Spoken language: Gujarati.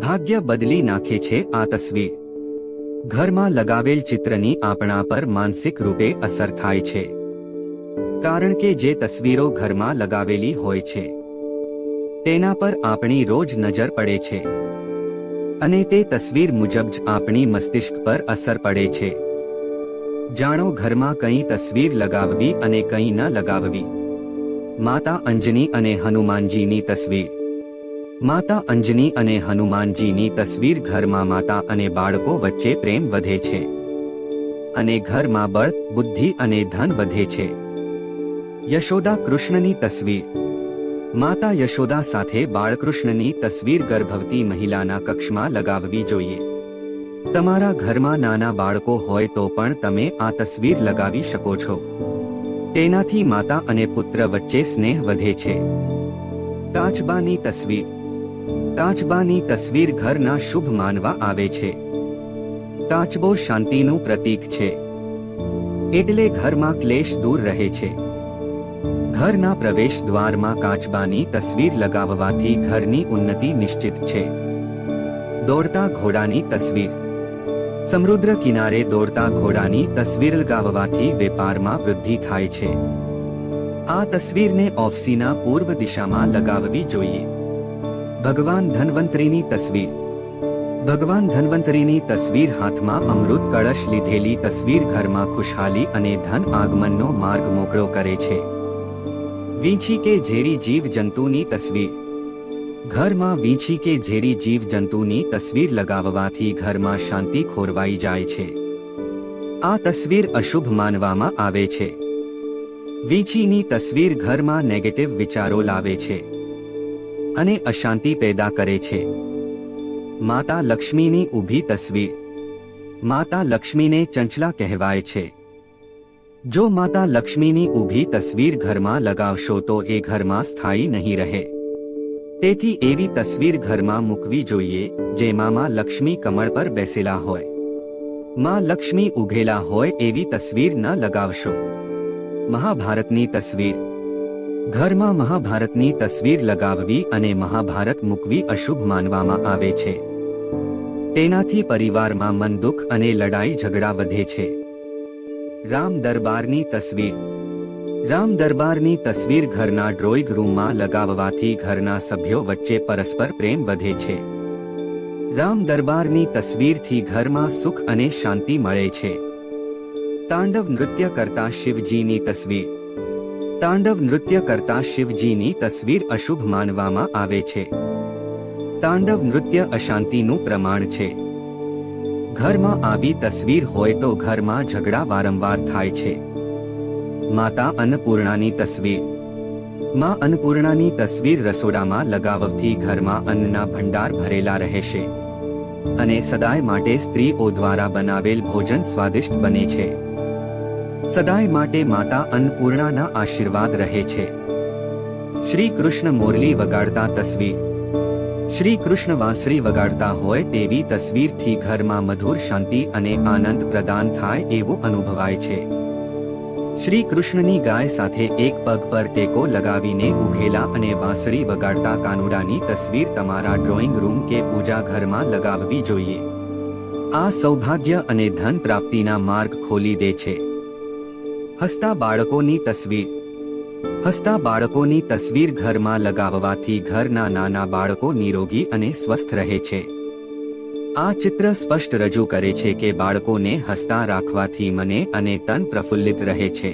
ભાગ્ય બદલી નાખે છે આ તસવીર। ઘરમાં લગાવેલ ચિત્રની આપણા પર માનસિક રૂપે અસર થાય છે, કારણ કે જે તસવીરો ઘરમાં લગાવેલી હોય છે તેના પર આપણી રોજ નજર પડે છે અને તે તસવીર મુજબ જ આપણી મસ્તિષ્ક પર અસર પડે છે। જાણો ઘરમાં કઈ તસવીર લગાવવી અને કઈ ન લગાવવી। માતા અંજની અને હનુમાનજીની તસવીર। માતા અંજની અને હનુમાનજીની તસવીર ઘરમાં માતા અને બાળકો વચ્ચે પ્રેમ વધે છે અને ઘરમાં બળ, બુદ્ધિ અને ધન વધે છે। યશોદા કૃષ્ણની તસવીર। માતા યશોદા સાથે બાળકૃષ્ણની તસવીર ગર્ભવતી મહિલાના કક્ષમાં લગાવવી જોઈએ। તમારા ઘરમાં નાના બાળકો હોય તો પણ તમે આ તસવીર લગાવી શકો છો। તેનાથી માતા અને પુત્ર વચ્ચે સ્નેહ વધે છે। કાચબાની તસવીર। કાચબાની તસવીર ઘરના શુભ માનવા આવે છે। કાચબો શાંતિનું પ્રતીક છે, એટલે ઘરમાં ક્લેશ દૂર રહે છે। ઘરના પ્રવેશ દ્વારમાં કાચબાની તસવીર લગાવવાથી ઘરની ઉન્નતિ નિશ્ચિત છે। દોડતા ઘોડાની તસવીર। સમુદ્ર કિનારે દોડતા ઘોડાની તસવીર લગાવવાથી વેપારમાં વૃદ્ધિ થાય છે। આ તસવીરને ઓફિસના પૂર્વ દિશામાં લગાવવી જોઈએ। ભગવાન ધન્વંતરીની તસવીર। ભગવાન ધન્વંતરીની તસવીર હાથમાં અમૃત કળશ લીધેલી તસવીર ઘરમાં ખુશહાલી અને ધન આગમનનો માર્ગ મોકળો કરે છે। વીંછી કે ઝેરી જીવ જંતુની તસવીર। ઘરમાં વીંછી કે ઝેરી જીવ જંતુની તસવીર લગાવવાથી ઘરમાં શાંતિ ખોરવાઈ જાય છે। આ તસવીર અશુભ માનવામાં આવે છે। વીંછીની તસવીર ઘરમાં નેગેટિવ વિચારો લાવે છે અને અશાંતિ પેદા કરે છે। માતા લક્ષ્મીની ઊભી તસવીર। માતા લક્ષ્મીને ચંચલા કહેવાય છે। જો માતા લક્ષ્મીની ઊભી તસવીર ઘરમાં લગાવશો તો એ ઘરમાં સ્થાયી નહીં રહે। તેથી એવી તસવીર ઘરમાં મૂકવી જોઈએ જેમાં માં લક્ષ્મી કમળ પર બેસેલા હોય, માં લક્ષ્મી ઊભેલા હોય એવી તસવીર ન લગાવશો। મહાભારતની તસવીર। ઘરમાં મહાભારતની તસવીર લગાવવી અને મહાભારત મૂકવી અશુભ માનવામાં આવે છે। તેનાથી પરિવારમાં મન દુઃખ અને લડાઈ ઝઘડા વધે છે। રામ દરબારની તસવીર। રામ દરબારની તસવીર ઘરના ડ્રોઈંગ રૂમમાં લગાવવાથી ઘરના સભ્યો વચ્ચે પરસ્પર પ્રેમ વધે છે। રામ દરબારની તસવીરથી ઘરમાં સુખ અને શાંતિ મળે છે। તાંડવ નૃત્ય કરતા શિવજીની તસવીર। તાંડવ નૃત્ય કરતા શિવજીની તસવીર અશુભ માનવામાં આવે છે। તાંડવ નૃત્ય અશાંતિનું પ્રમાણ છે। ઘરમાં આવી તસવીર હોય તો ઘરમાં ઝઘડા વારંવાર થાય છે। માતા અન્નપૂર્ણાની તસવીર। માં અન્નપૂર્ણાની તસવીર રસોડામાં લગાવવાથી ઘરમાં અન્નના ભંડાર ભરેલા રહેશે અને સદાય માટે સ્ત્રીઓ દ્વારા બનાવેલ ભોજન સ્વાદિષ્ટ બને છે। સદાય માટે માતા અન્નપૂર્ણાના આશીર્વાદ રહે છે। શ્રી કૃષ્ણ મોરલી વગાડતા તસવીર। શ્રી કૃષ્ણ વાંસળી વગાડતા હોય તેવી તસવીરથી ઘરમાં મધુર શાંતિ અને આનંદ પ્રદાન થાય એવું અનુભવાય છે। શ્રી કૃષ્ણની ગાય સાથે એક પગ પર ટેકો લગાવીને ઊભેલા અને વાંસળી વગાડતા કાનુડાની તસવીર તમારા ડ્રોઈંગ રૂમ કે પૂજા ઘરમાં લગાવવી જોઈએ। આ સૌભાગ્ય અને ધન પ્રાપ્તિના માર્ગ ખોલી દે છે। હસતા બાળકોની તસવીર। હસતા બાળકોની તસવીર ઘરમાં લગાવવાથી ઘરના નાના બાળકો નિરોગી અને સ્વસ્થ રહે છે। આ ચિત્ર સ્પષ્ટ રજૂ કરે છે કે બાળકોને હસતા રાખવાથી મને અને તન પ્રફુલ્લિત રહે છે।